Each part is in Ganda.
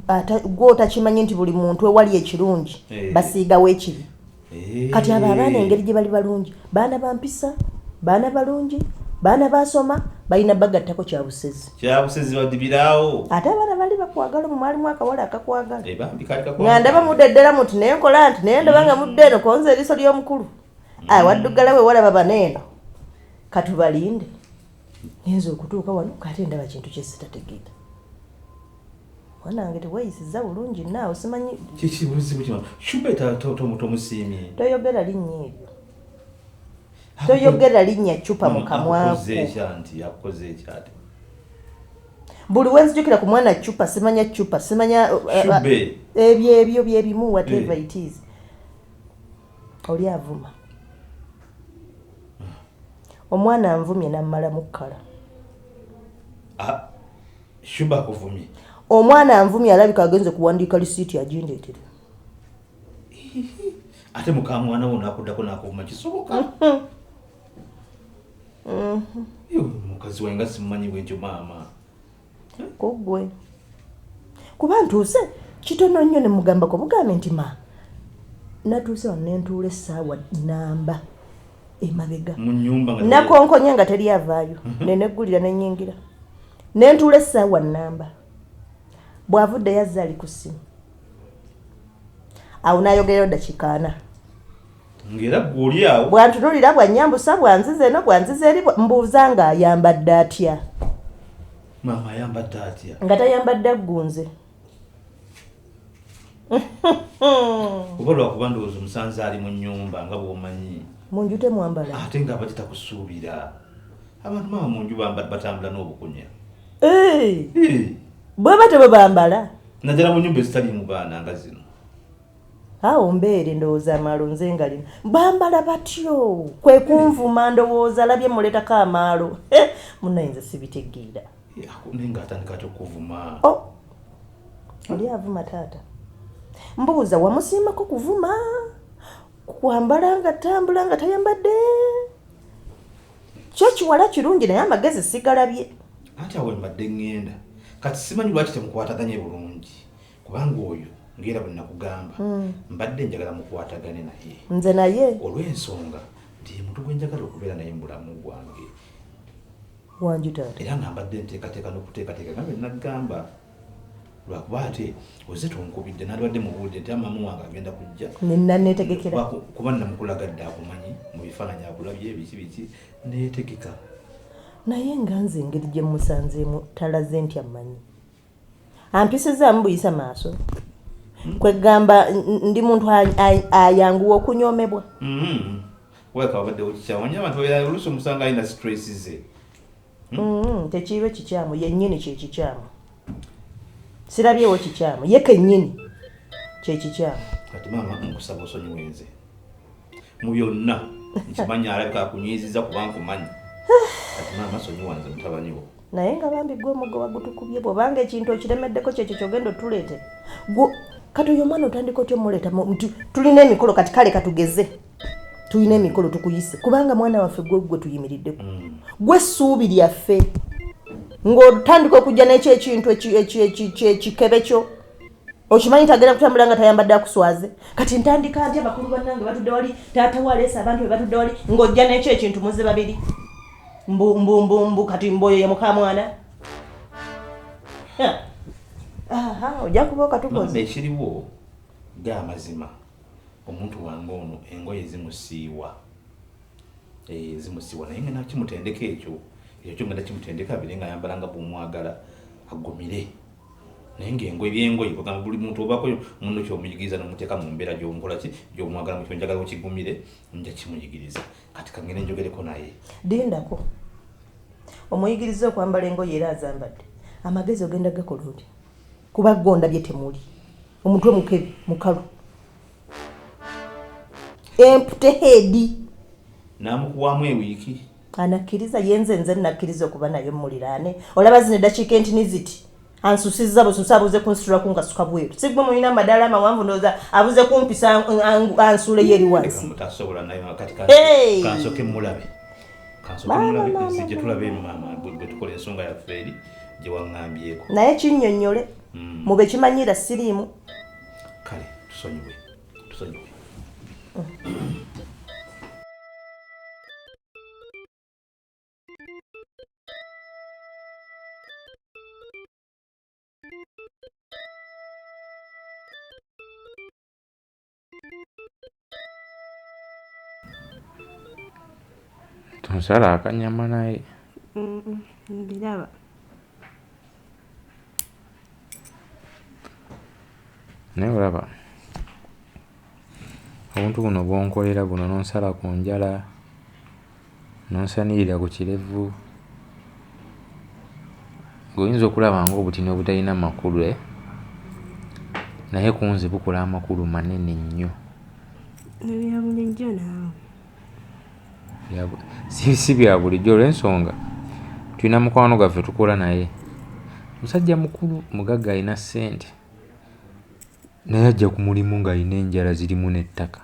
ata gwo takimanyi nti buli muntu ewali ekirungi basiigawo ekibi kati abo abaana engeri gye bali balungi baana bampisa baana balungi baana basoma balina bagattako kyabusezi badibirawo ate abaana bali bakwagala mu mwalimu akawala akakwagala nga ndaba mudde ddala muti naye nkola nti naye ndaba nga mudde eno konza eriiso ly'omukulu waddugala we walaba baneeno katubalinde ngenza okutuuka wano kate ndaba kintu kyesitategeera wanange teweeyisiza bulungi naawe simanyi kikibuzibu kino shubeta tomusiimye toyogera linnya eryo toyogera linnya cupa mu kamwako yakoze ekyate buli wenzijukira ku mwana cupa simanya ebyo byebimu whatever it is oli avuma omwana anvumye nammalamu kkala shuba akuvumye omwana anvumye alabika agenze kuwandiika lisiiti agindeetere ate mukamwana wo nakuddako nakuvuma kisoboka mukazi wenga simumanyi bwentyo maama kugwe kuba ntuuse kitono nnyo ne mugambako bugambe nti ma natuuse wano nentuula essaawa namba emabega nakonkonya nga teri avaayo neneggulira nenyingira nentuula essaawa namba bw'avudde yazza ali ku ssimu awo nayogerero dakiika 4 ngera gwoli awo bwantunulira bwanyambusa bwanziza eno bwanziza eri mbuuza nga ayambadde atya maama ayambadde atya nga tayambadde aggunze oba lwakuba ndowooza omusanze ali mu nnyumba nga bw'omanyi mu nju temwambala ate nga bakitakusuubira abantu maama mu nju batambula n'obukunya bwe bate bwe bambala naddala mu nnyumba ezitali mu baana nga zino awo mbeere ndowooza amaalo nze nga lino bambala batyo kwe kunvuma ndowooza labye muleetako amaalo munayinza sibitegeera naye ngaatandika ati okuvuma oli avuma taata mbuuza wamusiimako kuvuma kwambala nga tambula nga tayambadde kyo kiwala kirungi naye amagezi sigalabye ati awo mbadde ngenda kati simanyi lwaki temukwataganye bulungi kubanga oyo ngera bwe nakugamba mbadde njagala mukwatagane naye nze naye olw'ensonga nti muntu gwe njagala okubeera naye mu bulamu bwange wangi taata era nga mbadde nteekateeka n'okuteekateeka nga bwe nagamba lwakuba ate oze tonkubidde nalwadde mubuulidde nti amamu wange agenda kujja nenaneetegekera kuba namukulagadde akumanyi mu bifaananyi akulabye biki neetegeka naye nga nze engeri gye musanzeemu talaze nti amanyi ampisizaamu buyisa maaso kwegamba ndi muntu ayanguwa okunyomebwa weka wabaddewo kikyamu anye abantu oluusi omusanga alina stress ze tekiibe kikyamu yennyini kyekikyamu sirabyewo kikyamu ye kennyini kyekikyamu kati maama nkusaba osonyiwe nze mu byonna nkimanyi alabika akunyiiziza kuba nkumanyi kati maama sonyiwanze mutabaniwo naye nga bambi gwe omugoba gutukubye bwobanga ekintu okiremeddeko kyekyo kyogenda otuleete kati oyo omwana otandika otya omuleeta tulina emikolo kati kale katugeze tulina emikolo tukuyise kubanga mwana waffe gwe tuyimiriddeko gwe ssuubi lyaffe ng'otandika okujja n'ekyo ekintu ekikebe kyo okimanyi tagenda kutambula nga tayambadde akuswaze kati ntandika nti abakulu bannange batudde wali taata waleesa abantu be batudde wali ng'ojja n'ekyo ekintu muze babiri mbu kati mboyo ye mukamwana ojja kuba okatukoze ekiriwo ga amazima omuntu wange ono engoye zimusiiwa naye nga nakimutendeka ekyo kyongenda kimutendeka abire nga ayambala nga bwomwagala agumire naye ngaengoye ogamba buli muntu obako muno kyomuyigiriza nomuteeka mu mbeera gyomkola ki gyomwagala mu kyonjagala okigumire nja kimuyigiriza kati kangene njogereko naye dindako omuyigiriza okwambala engoye era azambadde amagezi ogenda gakola oti kuba gonda bye temuli omutwe mukebi mukalu empute heedi namukuwamu ewiiki anakkiriza yenze nze nakkiriza okuba naye muliraane olaba zino eddakiika entini ziti ansusizza bususa abuze kunsitula kunkasuka bweru sigwe mulina amadaala amawanvu ndowooza abuze kumpisa ansule yeri wansi mutasobola naye kati kansoke mulabe gye tulabe maama bwe tukola ensonga yaffe eri gye waŋŋambyeko naye kinnyonnyole mube kimanyira siriimu kale tusonyiwe tonsala akanyama naye mbiraba naye olaba obuntu buno bwonkolera buno nonsala ku njala nonsanirira ku kirevu ng'oyinza okulaba ng'obutini obutalina makulu naye kunze bukola amakulu manene nnyo ebya bulijjo naawe si bya bulijjo olw'ensonga tulina mukwano gwaffe tukola naye musajja mukulu mugagga alina ssente naye ajja ku mulimu ng'alina enjala zirimu n'ettaka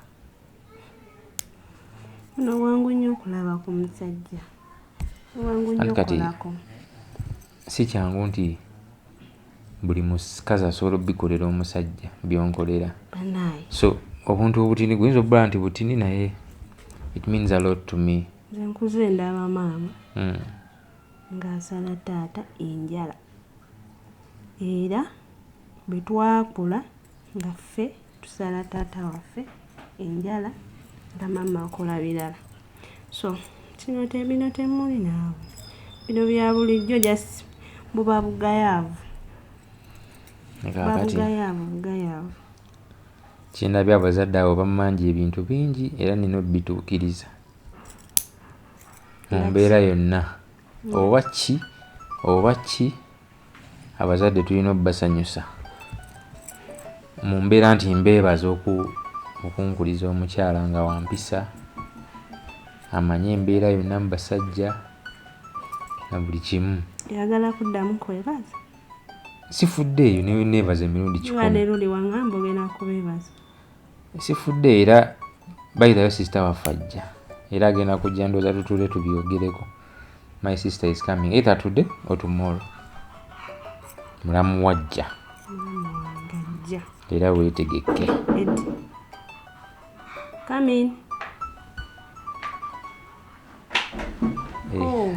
buno bwangu nnyo okulaba ku musajja bwangu nnyo okolako si kyangu nti buli mukazi asobola obikolera omusajja byonkolera so obuntu obutini guyinza obbala nti butini naye it means a lot to me nze nkuze ndaba maama ng'asala taata enjala era bwe twakula nga ffe tusala taata waffe enjala nga maama akola birala so bino temuli naawe bino bya bulijjo just buba bugayaavu bugayaavu kyendabye abazadde abo bamanja ebintu bingi era nina obituukiriza mu mbeera yonna oba ki abazadde tulina obbasanyusa mu mbeera nti mbeebaza okunkuliza omukyala nga wampisa amanye embeera yonna mu basajja na buli kimu yagala kuddamu kwebaza sifudde eyo neebaza emirundi 10 leero wangamba ogenda kubeebaza sifudde era bayitayo sister waffe ajja era agenda kujja ndooza tutule tubyogereko my sister is coming either today or tomorrow mulamu wajja era weetegeke come in Oh.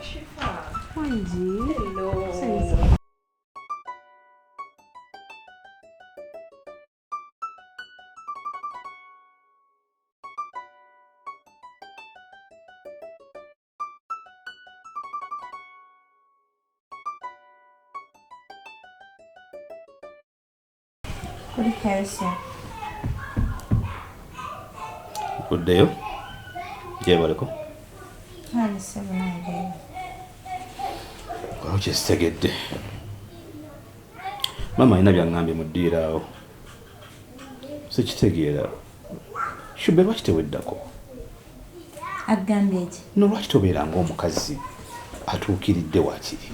Shifa. Wanji. Hello. Senza. Kuri Persia. Uddeyo gyebaleko Hali sebunaide. awo kyesitegedde maama alina byaŋŋambye mu ddiira awo sikitegeera shube lwaki teweddako Agambye ki? no lwaki tobeera ng'omukazi atuukiridde waakiri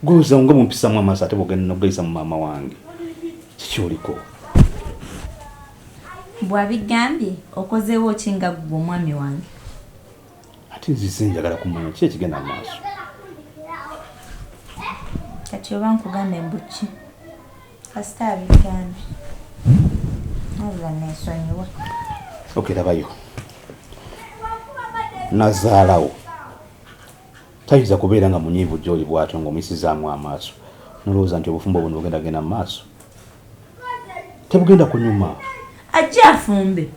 goza nga mumpisamu amaaso ate bwogenda nogayisa mu maama wange kikyoliko Bwabigambye okozeewo ki nga gwe omwami wange? ate nzize njagala kumanya ki ekigenda mu maaso Kati oba nkugambe mbuki? Kasita abigambye. Naza neesonyiwa. okerabayo nazaalawo tayinza kubeera nga munyiivu gy'oli bw'atyo ng'omuyisizaamu amaaso nolowooza nti obufumbo buno bugenda genda mu maaso tebugenda kunyuma Ajja afumbe.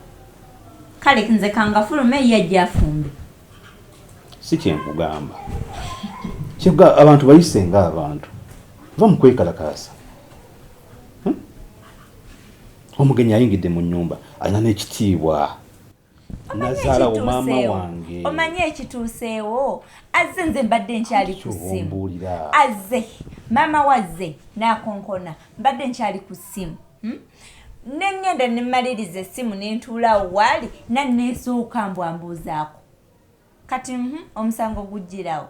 Kale nze kangafulume ye ajja afumbe. si kyenkugamba kyega abantu bayise ng'abantu va mu kwekalakaasa omugenyi ayingidde mu nnyumba alina n'ekitiibwa nazaalawo maama wange Omanye ekituuseewo. Azze nze mbadde nkyali ku ssimu. Kiwumbuulira. Azze maama wazze n'akonkona mbadde nkyali ku ssimu. Nengenda nemmaliriza essimu nentuulaawo waali nanneesooka mbwambuuzaako. Kati omusango gujjirawo.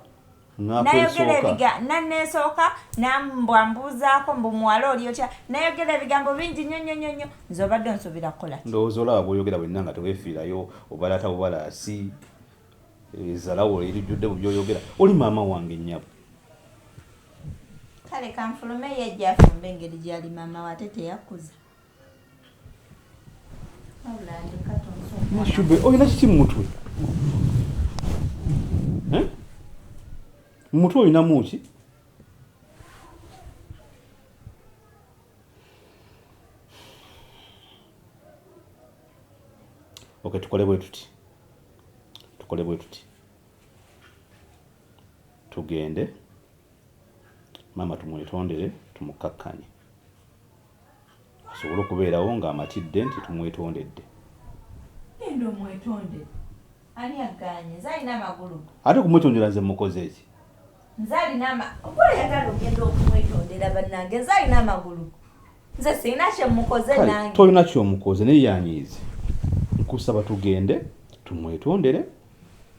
Nanneesooka nambwambuuzaako mbu muwala oli otya nayogera ebigambo bingi nnyo nze obadde onsuubira kukola ki? ndowooza olaba bw'oyogera bwenna nga teweefiirayo obalata bubalaasi ezalawo erijjudde mu byoyogera oli maama wange nnyabo kale kanfulume yejja afumbe engeri gyali maama wate teyakuza. Shube oyina kiki mu mutwe? Mu mutwe oyinamu ki? Okay, tukole bwe tuti. Tugende maama tumwetondere tumukakkanye asobole okubeerawo ng'amatidde nti tumwetondedde. Endo mwetondedde ani aganye nze alina amagulu ate kumwetondera nze mukoze eki? nze alina okweyagala ogenda okumwetondera bannange nze alina amagulu nze sirina kyemukoze nange. Tolina kyomukoze naye yanyiize. Nkusaba tugende tumwetondere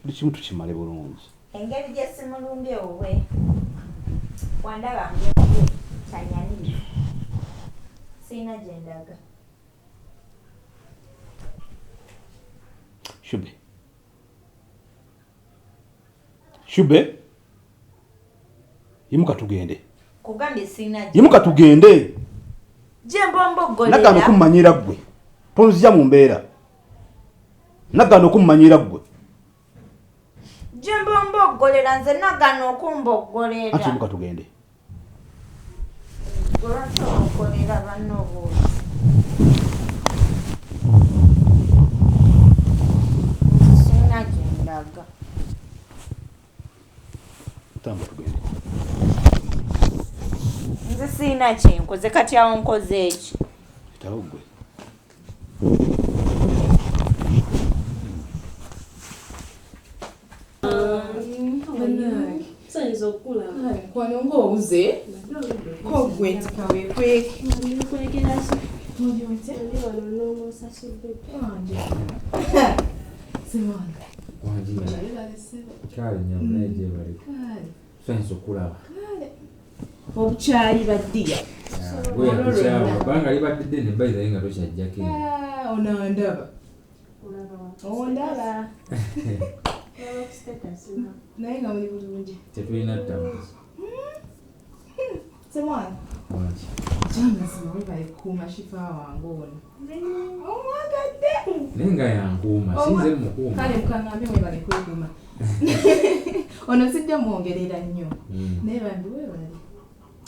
buli kimu tukimale bulungi. Engeri gye simulumbye wowe wandaba mbye kyanyaniye sirina gye ndaga. Shube yimuka tugende. Kugambye sina Yimuka tugende. Jembombo golera. Nagano kumanyira gwe. Tonzija mu mbeera. Nagano kumanyira gwe. Jembombo golera nze nagano kumbo golera. Ati yimuka tugende. Golera golera banobo. Sina jendaga. Tamba tugende. Nze sina kyenkoze kati awo nkoze eki. Tawo gwe. Sayinza okula. Kwano ng'owuze ko gwetika weekweke. Kwekera ki? Ndi wano n'omusasudde. Siwanga. Kale nyamula ejebale. Sayinza okulaba. Obukyali baddiya. Gwe yakusaba banga libadde ne bayiza nga tokyajjako. Ono ndaba. Ondaba. Naye nga muli bulungi. Tetulina ttamu. Semwana. Wangi. Janga sima webale kukuuma shifa wange ono. Omwagadde. Naye nga yankuuma sinze mukuuma. Kale mukaŋŋambe webale kwekuuma. Ono sijja mwongerera nnyo. Naye bambi webale.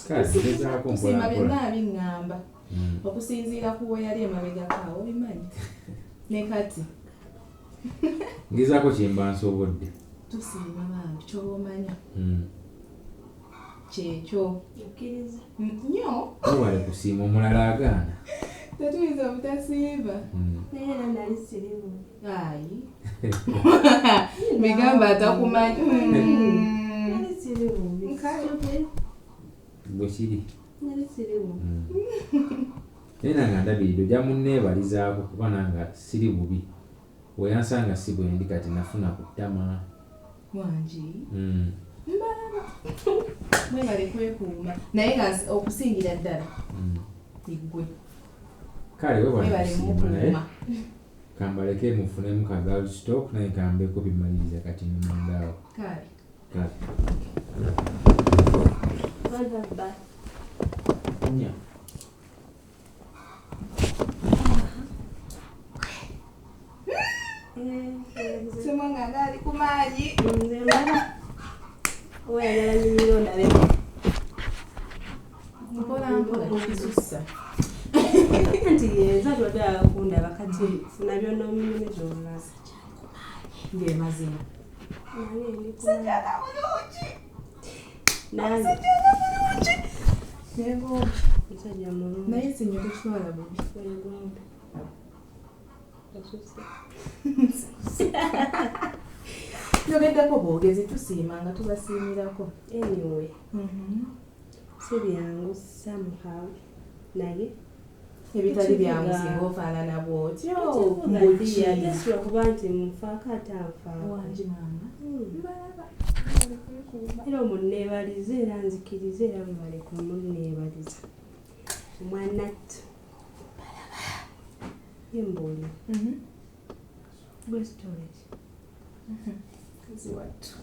Kagezaako Tusima byonna abiŋŋamba. Okusinziira ku we yali emabegako obimanyi. Ne kati. Ngezaako kyemba nsobodde. Tusiima bambi ky'omanya. Kyekyo. Okkiriza. Nnyo. Tewale kusiima omulala agaana. Tetuyinza obutasiiba. Naye era nali sirimu. Ayi. Migamba atakumanyi. Nali sirimu. Bwe kiri. Nali sirimu. Naye nanga ndabiridde ojja munneebalizaako kuba nanga siri bubi. Weyansanga si bwe ndi kati nafuna ku ttama. Wangi. Mbalaba. Mwebale kwekuuma. Naye nga okusingira ddala. Igwe. Kale webale Mwebale kusiima naye. mukuuma. Kambaleke mufunemu ka girl stock naye kambeko bimaliriza kati nimundaawo. Kale. Kale. Bye. Nya. Semwanga ngali ku maanyi. Nze mbala. Oyagala nyimiro ndabe. Mpola mpola kukisussa. Anti yenza lwada akunda bakati funa byonna omunyume gyonna. Nge mazima. Sajjala bulungi. Nange. Yego. Nsajja mulungi. Naye sinyo tekitwala bubi. Yegombe. Njogeddeko bwogezi tusiimanga tubasiimirako. Anyway. Si byangu somehow. Naye. Ebitali byangu singa ofaanana bw'otyo. Mbuki. Teswa kuba nti mufaako ate anfaako. Wangi maama. Mbalaba. Era omunneebalize era nzikirize era mubale kumunneebaliza. Omwanattu. Yembuuli. Gwe storage. Kazi wattu.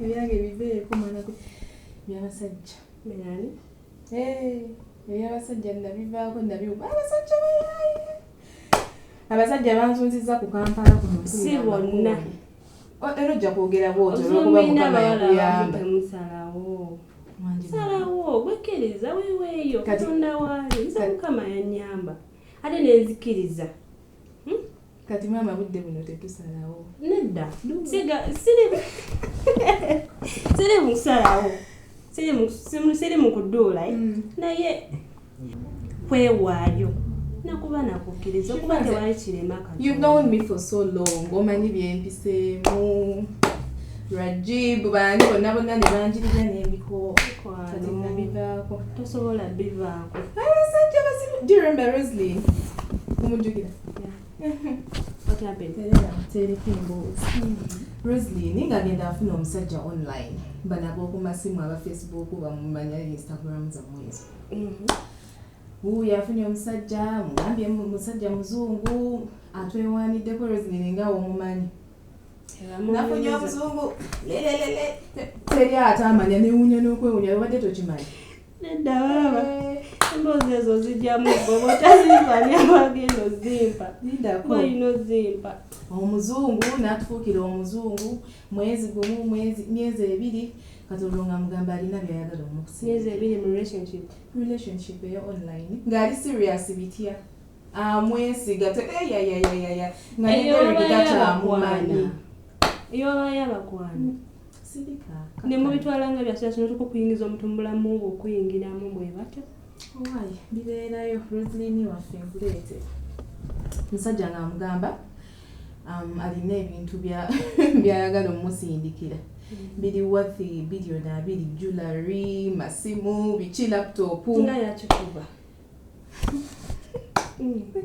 Ebyange biveeko mwana by'abasajja. Menani? Abasajja nabivaako nabiwuba abasajja bayaye. Abasajja bansunzizza ku Kampala kuno. Si bonna. Era ojja kwogera bw'otyo olw'okuba Mukama yakuyamba. Musalawo. Salawo gwekkiriza weeweeyo Katonda waali nze Mukama yannyamba ate nenzikiriza. Kati maama budde buno tetusalawo. Nedda siri musalawo siri mukuduula naye kwewaayo nakuba nakukkiriza okuba tewali kirema kati. You've known me for so long. Omanyi byempiseemu. Rajib bandi bonna bonna ne banjiriza n'ebiko. Kati nabivaako. Tosobola bivaako. Abasajja basibu. Do you remember Rosaline? Kumujjukira? What happened? Rosaline ngagenda afuna omusajja online. Banabo ku masimu aba Facebook bamumanya Instagram zammwe ezo. Yafunye omusajja mugambye musajja muzungu atwewaaniddeko Rosaline nga omumanyi. Nafunye omuzungu lelelele teri atamanya newunya n'okwewunya obadde tokimanyi. Nedda baba emboozi ezo zijjamu bwoba otazimpa nyabagenda ozimpa. Bayina ozimpa. Omuzungu n'atufuukira omuzungu mwezi gumu myezi ebiri Katonda nga mugamba alina byayagala omukusi. Myezi ebiri mu relationship eyo online ng'ali serious bitya amwesiga yayayayaya nga nigatamumanyi eyobayo abakwana sirika ne mubitwala nga byasirasi notukukuyingiza omutumbulamu okuyingiramu bwe batyo owaye bibeerayo Rosaline waffe nkuleete musajja nga amugamba alina ebintu byayagala omusindikira biri worth bilioni 2 jewelry masimu biki laptop nga yakikuba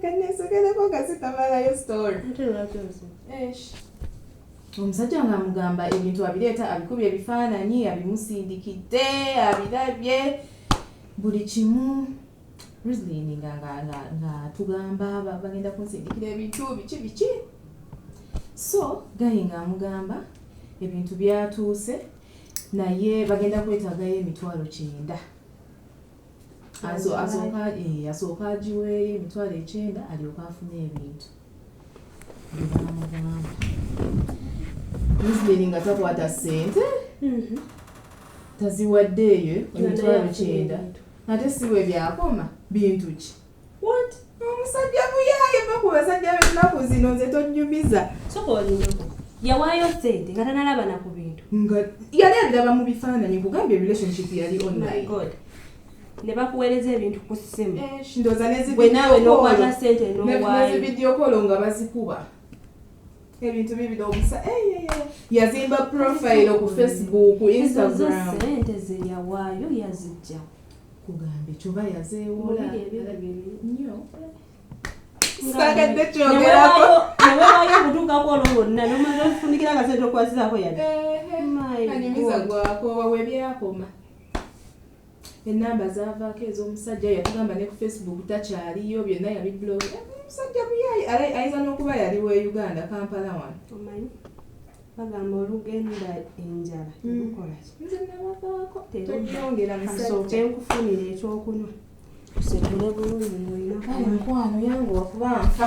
kanesogereko kasitamalayo story omusajja nga amugamba ebintu abireeta abikubye ebifaananyi abimusindikidde abirabye buli kimu Rosaline nga tugamba bagenda kunsindikira ebintu biki so gayi nga amugamba ebintu byatuuse naye bagenda kwetaagayo emitwalo 9 asooka agiweeyo emitwalo 9 alyoka afune ebintu byebaamugamba. Rosaline nga takwata ssente taziwaddeeyo emitwalo 9 ate siwe byakoma bintu ki omusajja buyaaye va ku basajja b'ennaku zino nze tonnyumiza sokoolinyoko yawaayo ssente nga tanalaba na ku bintu nga yali aliraba mu bifaananyi kugambye relationship yali online. Ne bakuweereza ebintu ku ssimu ndooza bwe naawe n'okwata ssente n'owaayo nezividiyo kolo nga bazikuba ebintu bibiri omusa yazimba profile ku Facebook Instagram ssente ze yawaayo yazijja kugambe kyoba yazeewola nnyo sagadde kyogerako newewaayo okutuukako olwo lwonna nomaze ofundikira akasente okwasizaako yadde anyumiza gwakoowa we byakoma. Ennamba zaavaako ez'omusajja yatugamba ne ku Facebook takyaliyo byonna yabiblog. Omusajja buyaayi ayinza n'okuba yali we Uganda Kampala wano. Omanyi bagamba olugenda enjala lukola ki? Nze nabavaako tojjongera musajja enkufunira ekyokunywa tusegule bulungi ng'olina mukwano yange wakuba nfa.